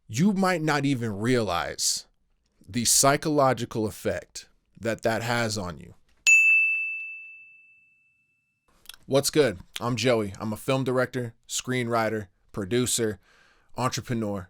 you might not even realize the psychological effect that that has on you. What's good? I'm Joey. I'm a film director, screenwriter, producer, entrepreneur,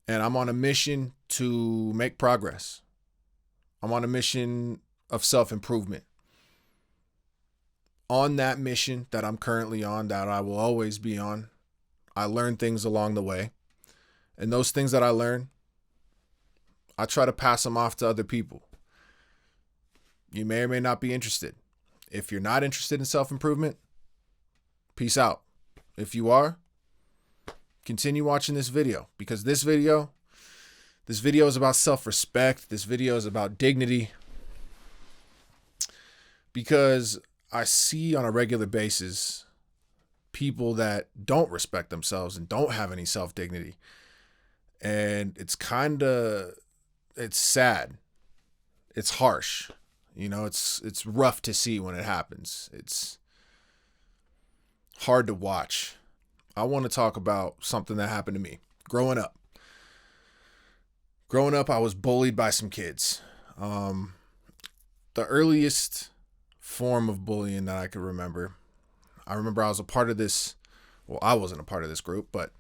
and I'm on a mission to make progress. I'm on a mission of self-improvement. On that mission that I'm currently on, that I will always be on, I learn things along the way. And those things that I learn, I try to pass them off to other people. You may or may not be interested. If you're not interested in self-improvement, peace out. If you are, continue watching this video, because this video is about self-respect. This video is about dignity, because I see on a regular basis people that don't respect themselves and don't have any self-dignity. And it's sad. It's harsh. It's rough to see when it happens. It's hard to watch. I want to talk about something that happened to me growing up. I was bullied by some kids. The earliest form of bullying that I could remember, I was a part of this. Well, I wasn't a part of this group, but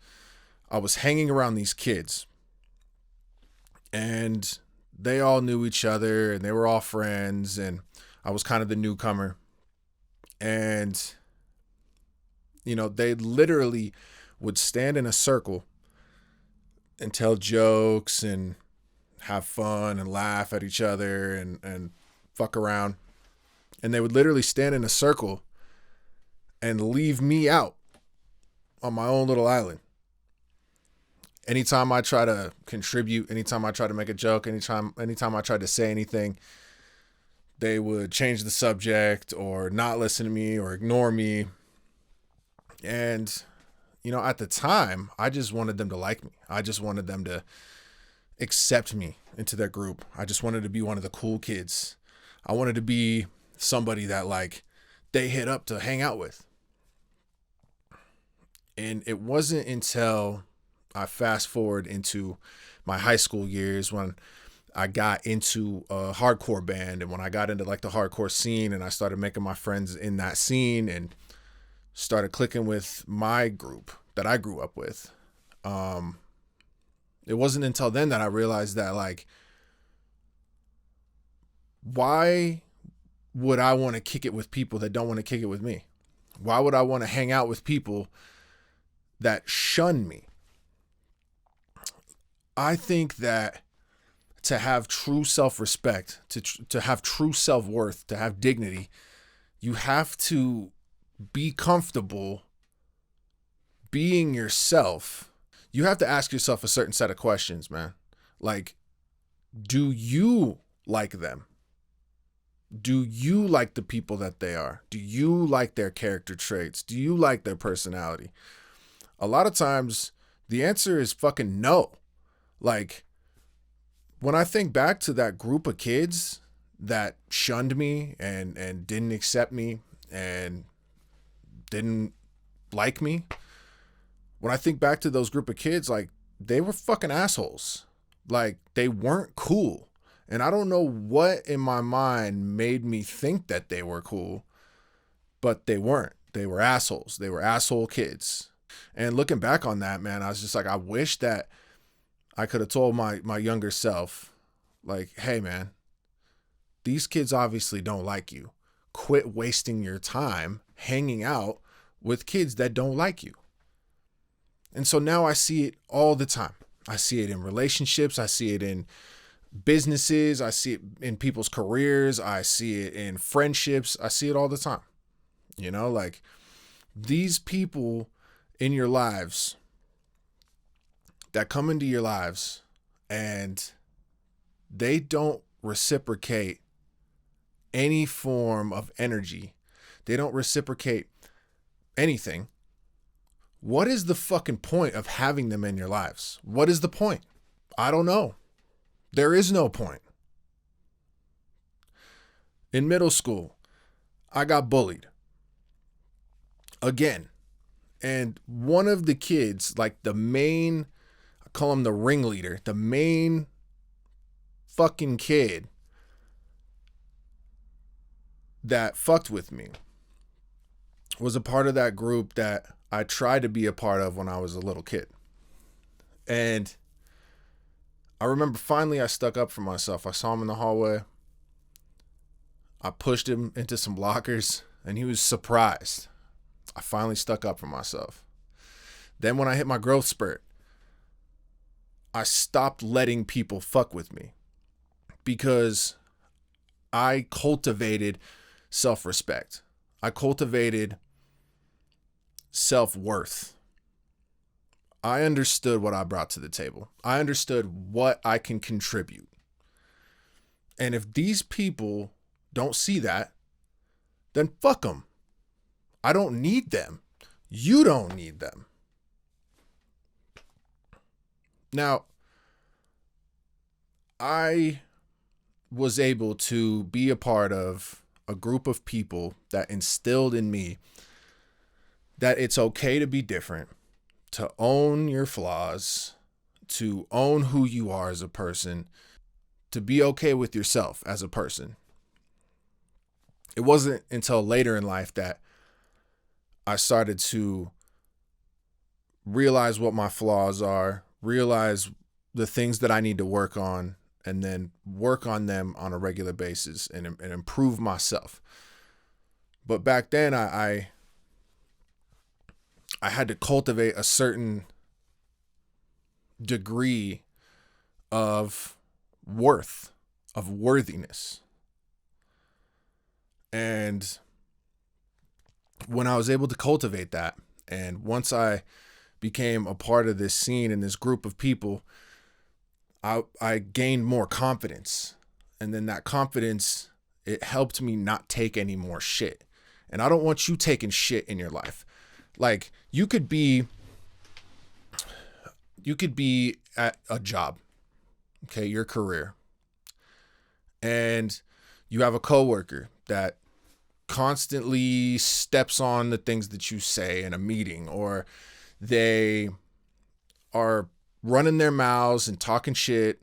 I was hanging around these kids, and they all knew each other and they were all friends, and I was kind of the newcomer. And, they literally would stand in a circle and tell jokes and have fun and laugh at each other and fuck around. And they would literally stand in a circle and leave me out on my own little island. Anytime I try to contribute, anytime I try to make a joke, anytime I tried to say anything, they would change the subject or not listen to me or ignore me. And, at the time, I just wanted them to like me. I just wanted them to accept me into their group. I just wanted to be one of the cool kids. I wanted to be somebody that they hit up to hang out with. And it wasn't until I fast forward into my high school years when I got into a hardcore band, and when I got into the hardcore scene and I started making my friends in that scene and started clicking with my group that I grew up with. It wasn't until then that I realized that why would I want to kick it with people that don't want to kick it with me? Why would I want to hang out with people that shun me? I think that to have true self-respect, to have true self-worth, to have dignity, you have to be comfortable being yourself. You have to ask yourself a certain set of questions, man. Do you like them? Do you like the people that they are? Do you like their character traits? Do you like their personality? A lot of times the answer is fucking no. When I think back to that group of kids that shunned me and didn't accept me and didn't like me, when I think back to those group of kids, they were fucking assholes. They weren't cool. And I don't know what in my mind made me think that they were cool, but they weren't. They were assholes. They were asshole kids. And looking back on that, man, I was just I wish that I could have told my younger self, hey, man, these kids obviously don't like you. Quit wasting your time hanging out with kids that don't like you. And so now I see it all the time. I see it in relationships. I see it in businesses. I see it in people's careers. I see it in friendships. I see it all the time. These people in your lives that come into your lives and they don't reciprocate any form of energy. They don't reciprocate anything. What is the fucking point of having them in your lives? What is the point? I don't know. There is no point. In middle school, I got bullied. Again. And one of the kids, the main call him the ringleader, the main fucking kid that fucked with me, was a part of that group that I tried to be a part of when I was a little kid. And I remember finally I stuck up for myself. I saw him in the hallway. I pushed him into some lockers and he was surprised. I finally stuck up for myself. Then when I hit my growth spurt, I stopped letting people fuck with me because I cultivated self-respect. I cultivated self-worth. I understood what I brought to the table. I understood what I can contribute. And if these people don't see that, then fuck them. I don't need them. You don't need them. Now, I was able to be a part of a group of people that instilled in me that it's okay to be different, to own your flaws, to own who you are as a person, to be okay with yourself as a person. It wasn't until later in life that I started to realize what my flaws are, realize the things that I need to work on, and then work on them on a regular basis and improve myself. But back then I had to cultivate a certain degree of worth, of worthiness. And when I was able to cultivate that, and once I became a part of this scene and this group of people, I gained more confidence. And then that confidence, it helped me not take any more shit. And I don't want you taking shit in your life. Like, you could be at a job, okay, your career, and you have a coworker that constantly steps on the things that you say in a meeting, or they are running their mouths and talking shit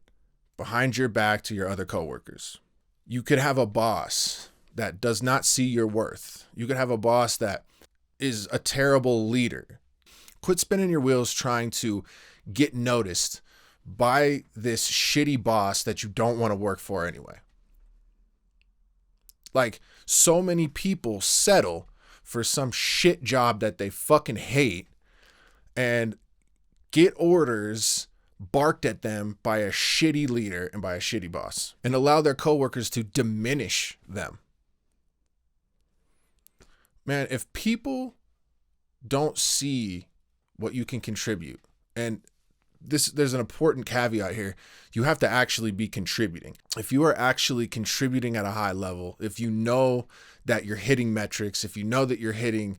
behind your back to your other coworkers. You could have a boss that does not see your worth. You could have a boss that is a terrible leader. Quit spinning your wheels trying to get noticed by this shitty boss that you don't want to work for anyway. Like, so many people settle for some shit job that they fucking hate and get orders barked at them by a shitty leader and by a shitty boss, and allow their coworkers to diminish them. Man, if people don't see what you can contribute, and there's an important caveat here, you have to actually be contributing. If you are actually contributing at a high level, if you know that you're hitting metrics, if you know that you're hitting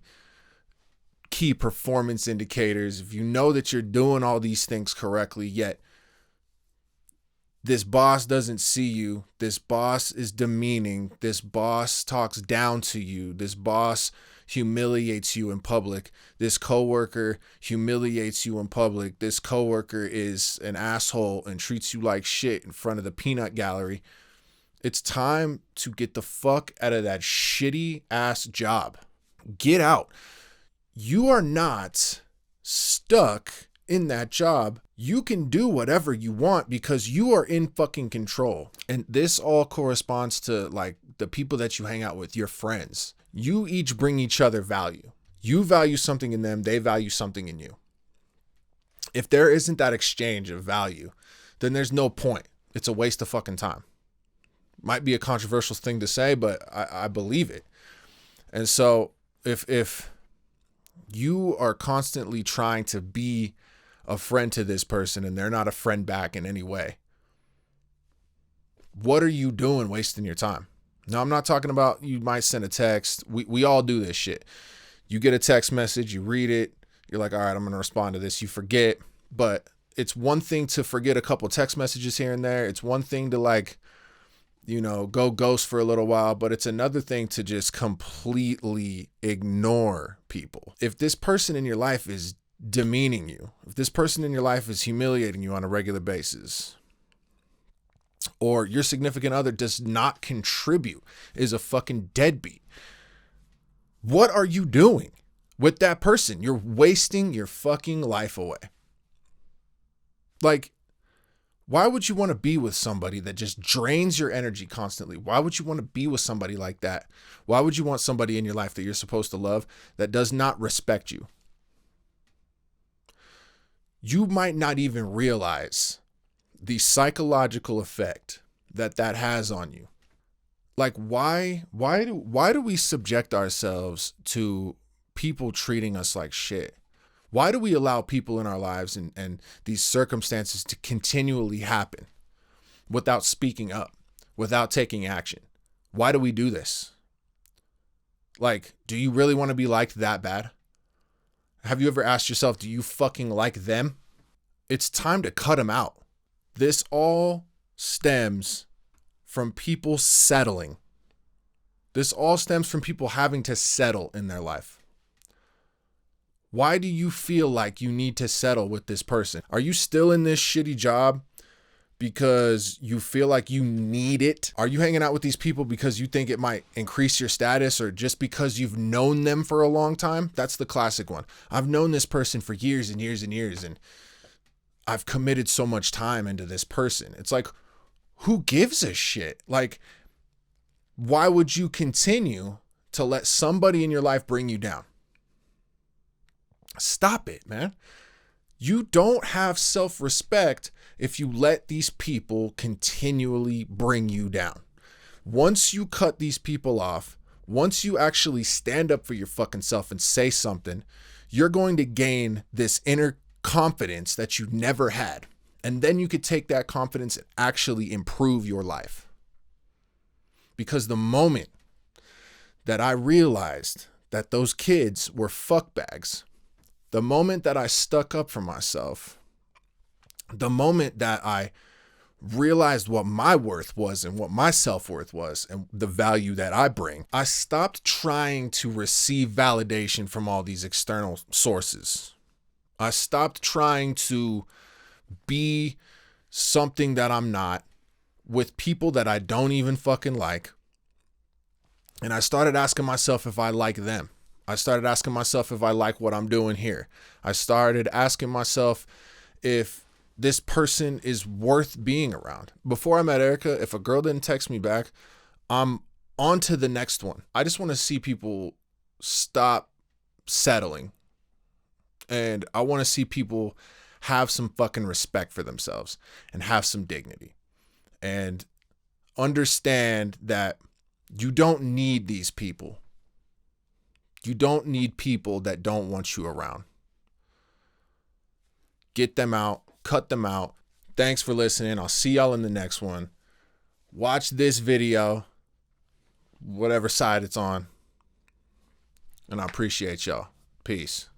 key performance indicators, if you know that you're doing all these things correctly, yet this boss doesn't see you, this boss is demeaning, this boss talks down to you, this boss humiliates you in public, this coworker humiliates you in public, this coworker is an asshole and treats you like shit in front of the peanut gallery, it's time to get the fuck out of that shitty ass job. Get out. You are not stuck in that job. You can do whatever you want because you are in fucking control. And this all corresponds to like the people that you hang out with, your friends. You each bring each other value. You value something in them, they value something in you. If there isn't that exchange of value, then there's no point. It's a waste of fucking time. Might be a controversial thing to say, but I believe it. And so if you are constantly trying to be a friend to this person and they're not a friend back in any way, what are you doing wasting your time? Now, I'm not talking about you might send a text. We all do this shit. You get a text message, you read it, you're like, all right, I'm going to respond to this. You forget. But it's one thing to forget a couple text messages here and there. It's one thing to like, you know, go ghost for a little while, but it's another thing to just completely ignore people. If this person in your life is demeaning you, if this person in your life is humiliating you on a regular basis, or your significant other does not contribute, is a fucking deadbeat, what are you doing with that person? You're wasting your fucking life away. Like, why would you want to be with somebody that just drains your energy constantly? Why would you want to be with somebody like that? Why would you want somebody in your life that you're supposed to love that does not respect you? You might not even realize the psychological effect that has on you. Like, why do we subject ourselves to people treating us like shit? Why do we allow people in our lives and these circumstances to continually happen without speaking up, without taking action? Why do we do this? Like, do you really want to be liked that bad? Have you ever asked yourself, do you fucking like them? It's time to cut them out. This all stems from people settling. This all stems from people having to settle in their life. Why do you feel like you need to settle with this person? Are you still in this shitty job because you feel like you need it? Are you hanging out with these people because you think it might increase your status, or just because you've known them for a long time? That's the classic one. I've known this person for years and years and years, and I've committed so much time into this person. It's like, who gives a shit? Like, why would you continue to let somebody in your life bring you down? Stop it, man. You don't have self-respect if you let these people continually bring you down. Once you cut these people off, once you actually stand up for your fucking self and say something, you're going to gain this inner confidence that you never had. And then you could take that confidence and actually improve your life. Because the moment that I realized that those kids were fuckbags, the moment that I stuck up for myself, the moment that I realized what my worth was and what my self-worth was and the value that I bring, I stopped trying to receive validation from all these external sources. I stopped trying to be something that I'm not with people that I don't even fucking like. And I started asking myself if I like them. I started asking myself if I like what I'm doing here. I started asking myself if this person is worth being around. Before I met Erica, if a girl didn't text me back, I'm on to the next one. I just want to see people stop settling. And I want to see people have some fucking respect for themselves and have some dignity. And understand that you don't need these people. You don't need people that don't want you around. Get them out. Cut them out. Thanks for listening. I'll see y'all in the next one. Watch this video, whatever side it's on. And I appreciate y'all. Peace.